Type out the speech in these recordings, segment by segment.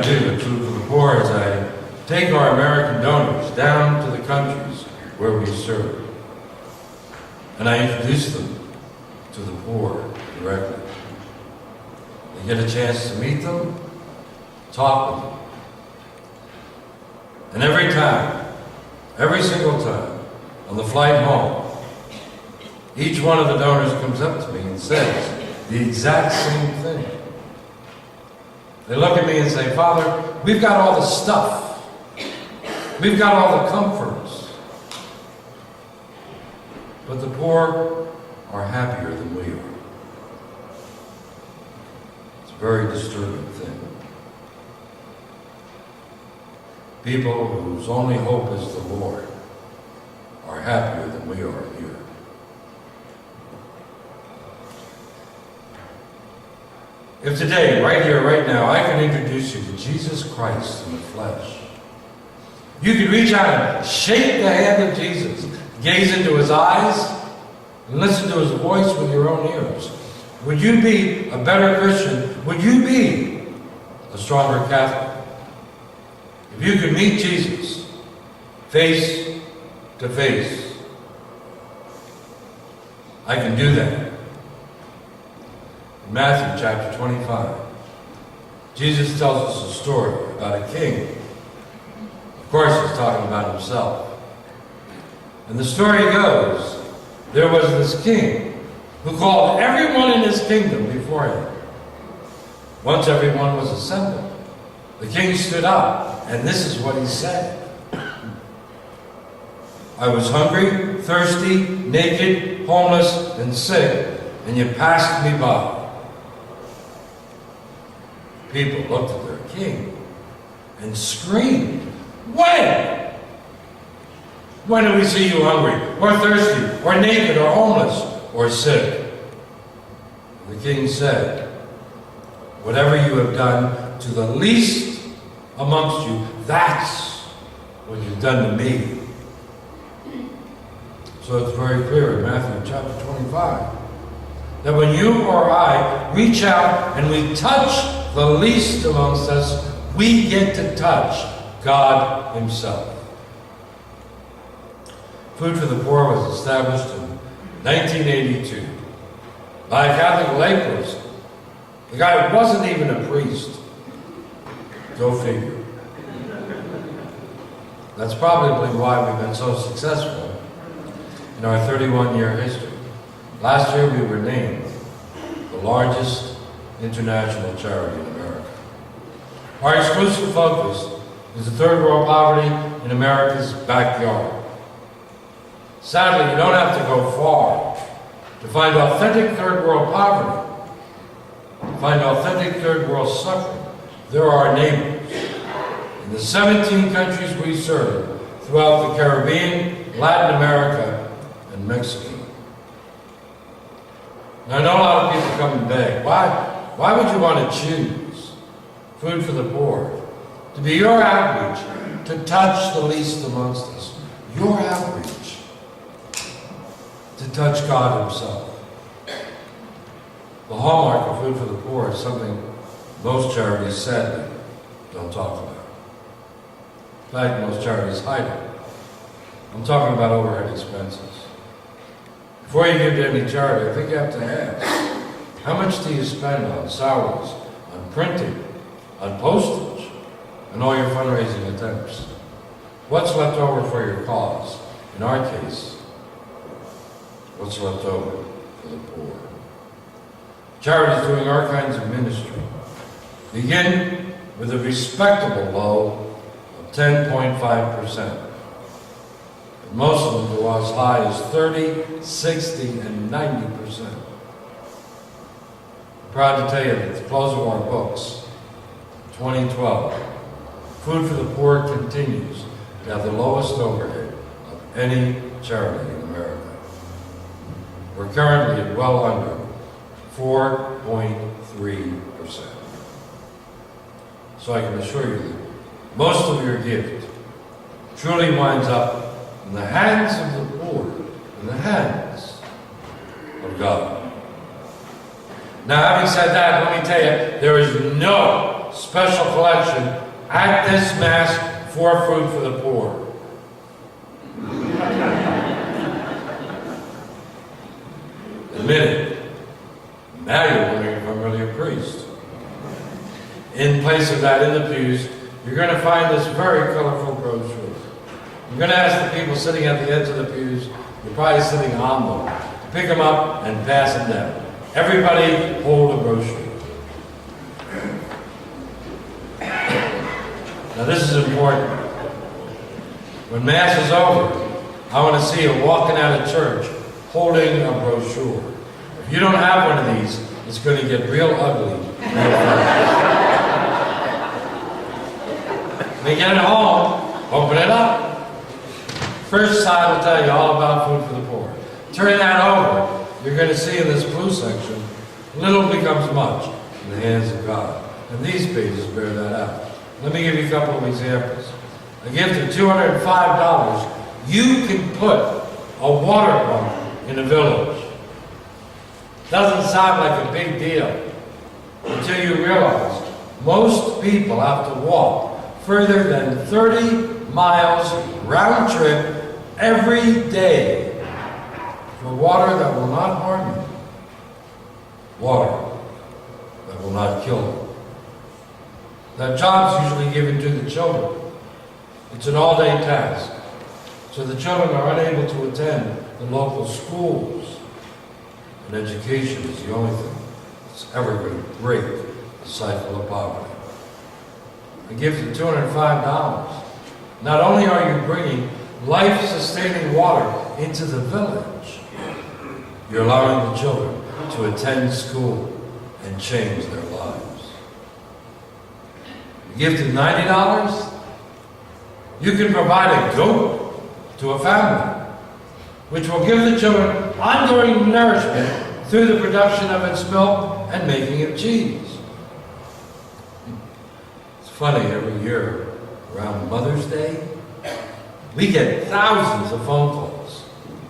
do with Food for the Poor is I take our American donors down to the countries where we serve, and I introduce them to the poor directly. They get a chance to meet them, talk with them. And every single time, on the flight home, each one of the donors comes up to me and says the exact same thing. They look at me and say, "Father, we've got all the stuff. We've got all the comforts. But the poor are happier than we are." It's a very disturbing thing. People whose only hope is the Lord are happier than we are here. If today, right here, right now, I can introduce you to Jesus Christ in the flesh, you could reach out and shake the hand of Jesus, gaze into his eyes, and listen to his voice with your own ears. Would you be a better Christian? Would you be a stronger Catholic? If you could meet Jesus face to face, I can do that. In Matthew chapter 25, Jesus tells us a story about a king. Of course, he's talking about himself. And the story goes, there was this king who called everyone in his kingdom before him. Once everyone was assembled, the king stood up, and this is what he said. "I was hungry, thirsty, naked, homeless, and sick, and you passed me by." People looked at their king and screamed, "When? When did we see you hungry, or thirsty, or naked, or homeless, or sick?" And the king said, "Whatever you have done to the least amongst you, that's what you've done to me." So it's very clear in Matthew chapter 25 that when you or I reach out and we touch the least amongst us, we get to touch God himself. Food for the Poor was established in 1982 by a Catholic layperson. The guy wasn't even a priest. Go figure. That's probably why we've been so successful in our 31-year history. Last year we were named the largest international charity in America. Our exclusive focus is the third world poverty in America's backyard. Sadly, you don't have to go far to find authentic third world poverty, to find authentic third world suffering. There are our neighbors. In the 17 countries we serve throughout the Caribbean, Latin America, and Mexico. Now, I know a lot of people come and beg. Why would you want to choose Food for the Poor to be your outreach, to touch the least amongst us? Your outreach to touch God himself. The hallmark of Food for the Poor is something most charities sadly don't talk about. In fact, most charities hide it. I'm talking about overhead expenses. Before you give to any charity, I think you have to ask, how much do you spend on salaries, on printing, on postage, and all your fundraising attempts? What's left over for your cause? In our case, what's left over for the poor? Charities doing our kinds of ministry begin with a respectable low of 10.5%. Most of them go as high as 30, 60, and 90%. I'm proud to tell you that at the close of our books, 2012, Food for the Poor continues to have the lowest overhead of any charity in America. We're currently at well under 4.3%. So I can assure you that most of your gift truly winds up in the hands of the poor, in the hands of God. Now, having said that, let me tell you, there is no special collection at this Mass for food for the poor. Admit it. Now you're wondering if I'm really a priest. In place of that, in the pews, you're going to find this very colorful brochure. You're going to ask the people sitting at the edge of the pews, you're probably sitting on them, to pick them up and pass them down. Everybody hold a brochure. Now this is important. When Mass is over, I want to see you walking out of church holding a brochure. If you don't have one of these, it's going to get real ugly real fast. When you get it home, open it up. First side will tell you all about food for the poor. Turn that over. You're going to see in this blue section, little becomes much in the hands of God. And these pages bear that out. Let me give you a couple of examples. A gift of $205, you can put a water pump in a village. Doesn't sound like a big deal until you realize most people have to walk further than 30 miles round trip every day for water that will not harm you. Water that will not kill you. That job's usually given to the children. It's an all-day task. So the children are unable to attend the local schools. And education is the only thing that's ever going to break the cycle of poverty. A gift of $205. Not only are you bringing life-sustaining water into the village, you're allowing the children to attend school and change their lives. A gift of $90, you can provide a goat to a family, which will give the children ongoing nourishment through the production of its milk and making of cheese. It's funny, every year around Mother's Day, we get thousands of phone calls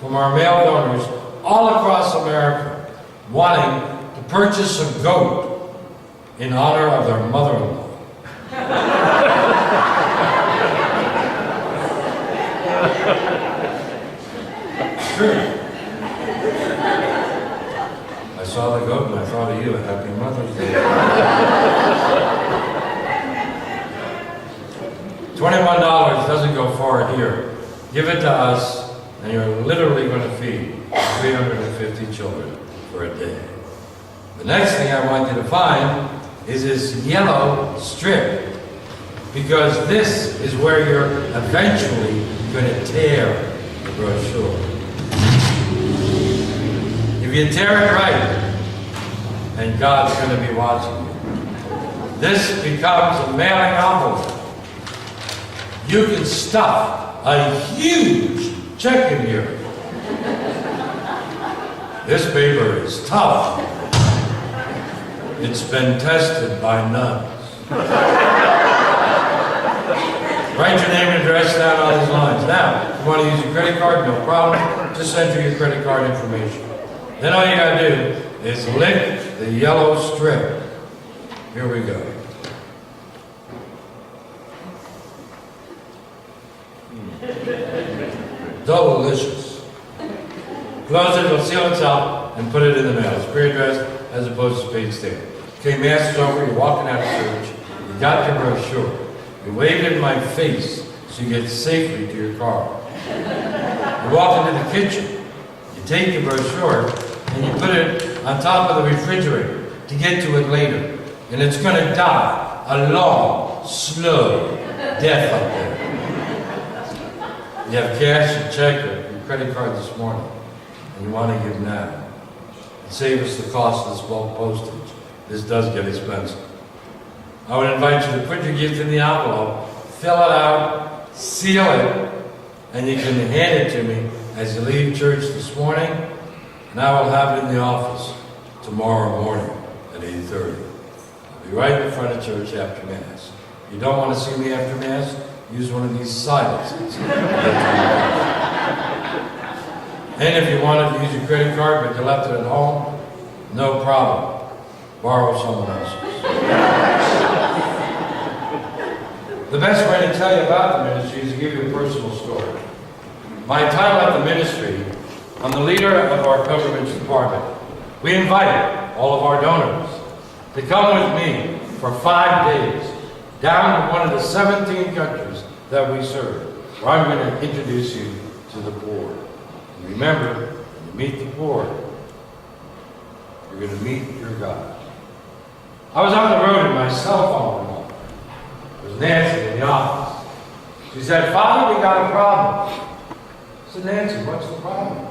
from our male donors all across America wanting to purchase a goat in honor of their mother-in-law. Sure. I saw the goat and I thought of you. Happy Mother's Day. $21 doesn't go far here. Give it to us, and you're literally going to feed 350 children for a day. The next thing I want you to find is this yellow strip, because this is where you're eventually going to tear the brochure. If you tear it right, and God's going to be watching you, this becomes a mailing envelope. You can stuff a huge check in here. This paper is tough. It's been tested by nuns. Write your name and address down on these lines. Now, if you want to use your credit card, no problem. Just enter your credit card information. Then all you gotta do is lick the yellow strip. Here we go. Delicious. Close it, it'll seal itself, and put it in the mail. It's pre-addressed as opposed to paid stamp. Okay, Mass is over, you're walking out of church, you got your brochure. You waved in my face so you get safely to your car. You walk into the kitchen, you take the brochure, and you put it on top of the refrigerator to get to it later. And it's going to die a long, slow death up there. You have cash and check or your credit card this morning, and you want to give now. Save us the cost of this bulk postage. This does get expensive. I would invite you to put your gift in the envelope, fill it out, seal it, and you can hand it to me as you leave church this morning, and I will have it in the office tomorrow morning at 8:30. I'll be right in front of church after Mass. If you don't want to see me after Mass, use one of these silences. And if you wanted to use your credit card but you left it at home, no problem. Borrow someone else's. The best way to tell you about the ministry is to give you a personal story. My time at the ministry, I'm the leader of our pilgrimage department. We invited all of our donors to come with me for 5 days down to one of the 17 countries that we serve, where I'm going to introduce you to the poor. And remember, when you meet the poor, you're going to meet your God. I was on the road and my cell phone went off. It was Nancy in the office. She said, "Father, we got a problem." I said, "Nancy, what's the problem?"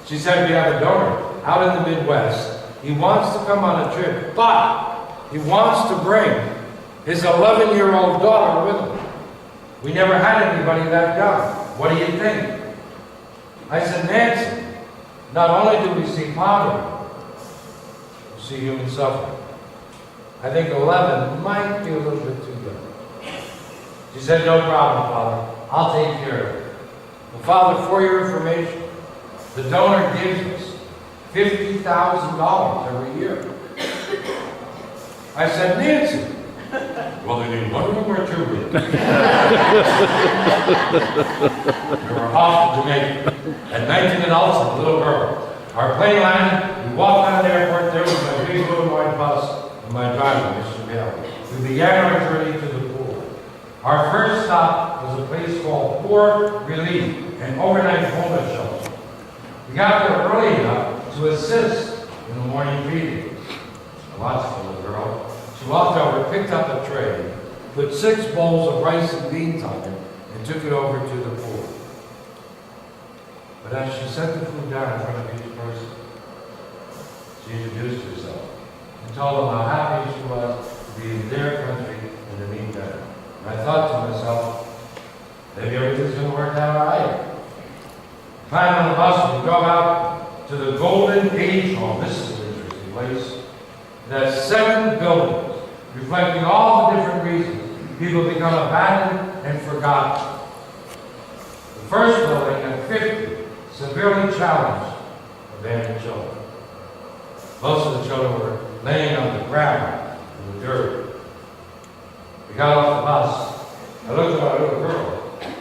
She said, "We have a donor out in the Midwest. He wants to come on a trip, but he wants to bring his 11-year-old daughter with him. We never had anybody that young. What do you think?" I said, "Nancy, not only do we see poverty, we see human suffering. I think 11 might be a little bit too young." She said, "No problem, Father. I'll take care of it." Well, Father, for your information, the donor gives us $50,000 every year. I said, "Nancy, well, they need one room or 2 rooms." We were off to Jamaica at 19 adults and a little girl. Our plane landed, we walked out of the airport, there was my big blue and white bus and my driver, Mr. Gale. We began our journey to the poor. Our first stop was a place called Poor Relief, an overnight homeless shelter. We got there early enough to assist in the morning feeding. I watched the little girl. She walked over, picked up a tray, put 6 bowls of rice and beans on it, and took it over to the poor. But as she set the food down in front of each person, she introduced herself and told them how happy she was to be in their country and to meet them. And I thought to myself, maybe everything's going to work out all right. Climbed on the bus, we drove out to the Golden Age Home. This is an interesting place. It has 7 buildings, reflecting all the different reasons people become abandoned and forgotten. The first building had 50 severely challenged abandoned children. Most of the children were laying on the ground in the dirt. We got off the bus. I looked at our little girl.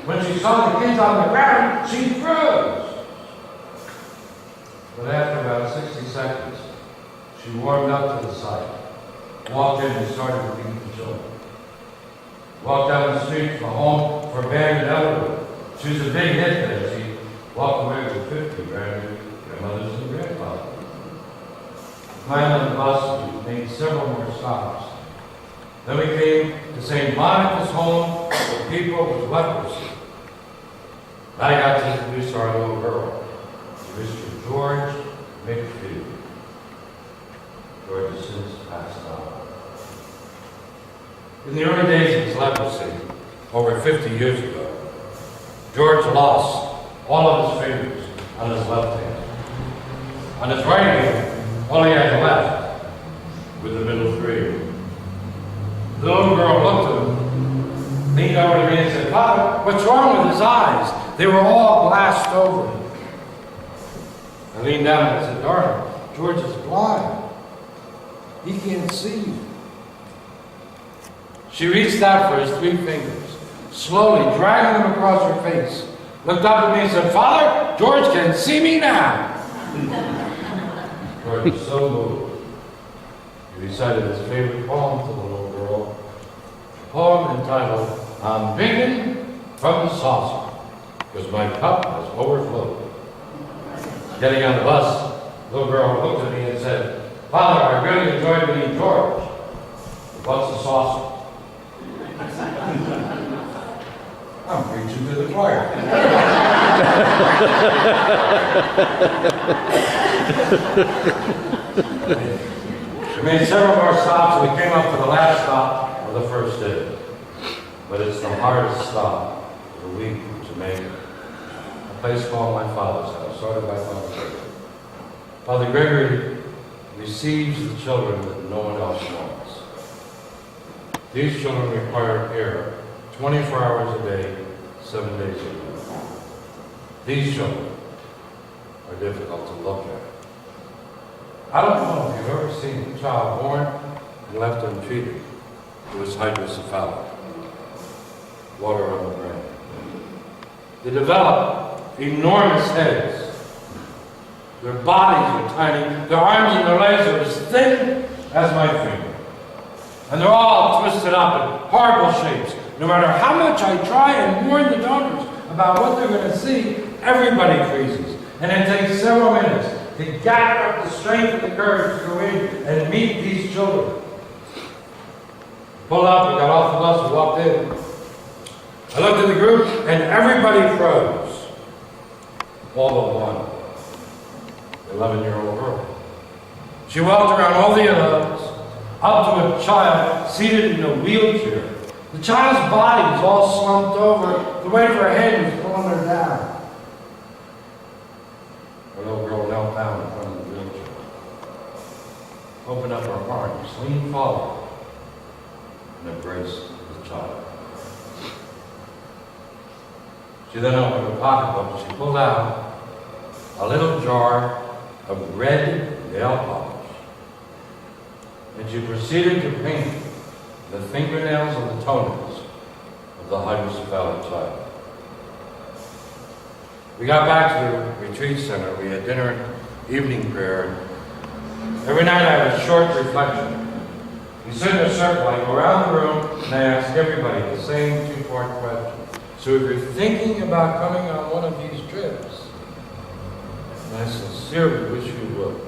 When she saw the kids on the ground, she froze. But after about 60 seconds, she warmed up to the sight, walked in and started to feed the children. Walked down the street from home for abandoned elderly. She was a big hit there. She walked away with 50 grandmothers and grandfathers. Climbed on the bus, we made several more stops. Then we came to St. Monica's home for people with leprosy. I got to introduce our little girl, Mr. George McPhee. George has since passed on. In the early days of his leprosy, over 50 years ago, George lost all of his fingers on his left hand. On his right hand, all he had left was the middle 3. The little girl looked at him, leaned over to me and said, "Father, what's wrong with his eyes? They were all glassed over." I leaned down and said, "Darling, George is blind. He can't see." She reached out for his 3 fingers, slowly dragging them across her face, looked up at me and said, "Father, George can see me now." George was so moved. He recited his favorite poem to the little girl, a poem entitled, "I'm drinking from the saucer, because my cup has overflowed." Getting on the bus, the little girl looked at me and said, "Father, I really enjoyed meeting George. What's the saucer?" I'm preaching to the choir. We made several more stops and we came up to the last stop of the first day. But it's the hardest stop of the week in Jamaica. A place called my father's house, started by Father Gregory. Father Gregory receives the children that no one else wants. These children require care 24 hours a day, 7 days a week. These children are difficult to look at. I don't know if you've ever seen a child born and left untreated who is hydrocephalic. water on the brain. They develop enormous heads. Their bodies are tiny. Their arms and their legs are as thin as my finger. And they're all twisted up in horrible shapes. No matter how much I try and warn the donors about what they're going to see, everybody freezes. And it takes several minutes to gather up the strength and the courage to go in and meet these children. Pulled up, we got off the bus, we walked in. I looked at the group, and everybody froze. All but one. 11-year-old girl. She walked around all the adults, up to a child seated in a wheelchair. The child's body was all slumped over. The weight of her head was pulling her down. The little girl knelt down in front of the wheelchair, opened up her arms, leaned forward, and embraced the child. She then opened her pocketbook and she pulled out a little jar of red nail polish. And she proceeded to paint the fingernails and the toenails of the hydrocephalic child. We got back to the retreat center. We had dinner and evening prayer. Every night I have a short reflection. We sit in a circle, I go around the room, and I ask everybody the same two-part question. So if you're thinking about coming on one of these trips, and I sincerely wish you would,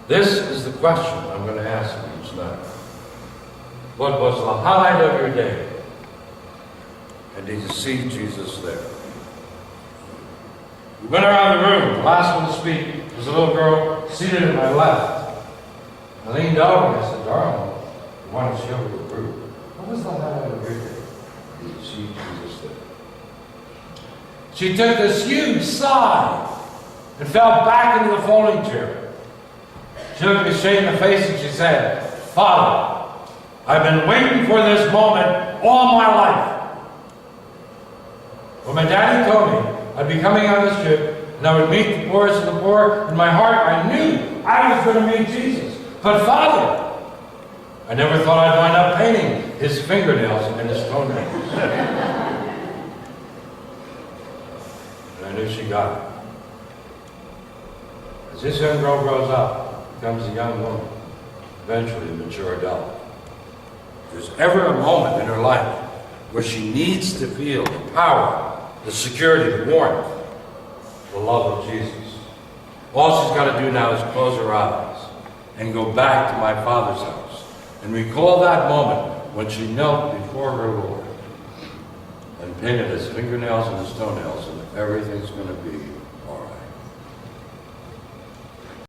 this is the question I'm going to ask you each night. What was the highlight of your day? And did you see Jesus there? We went around the room. The last one to speak was a little girl seated at my left. I leaned over and I said, "Darling, I want to share with the group. What was the highlight of your day? Did you see Jesus there?" She took this huge sigh and fell back into the folding chair. She looked me straight in the face and she said, "Father, I've been waiting for this moment all my life. When my daddy told me I'd be coming on this trip and I would meet the poorest of the poor, in my heart I knew I was going to meet Jesus. But Father, I never thought I'd wind up painting his fingernails and his toenails." And I knew she got it. As this young girl grows up, becomes a young woman, eventually a mature adult, if there's ever a moment in her life where she needs to feel the power, the security, the warmth, the love of Jesus, all she's got to do now is close her eyes and go back to my Father's house and recall that moment when she knelt before her Lord and painted his fingernails and his toenails, and everything's going to be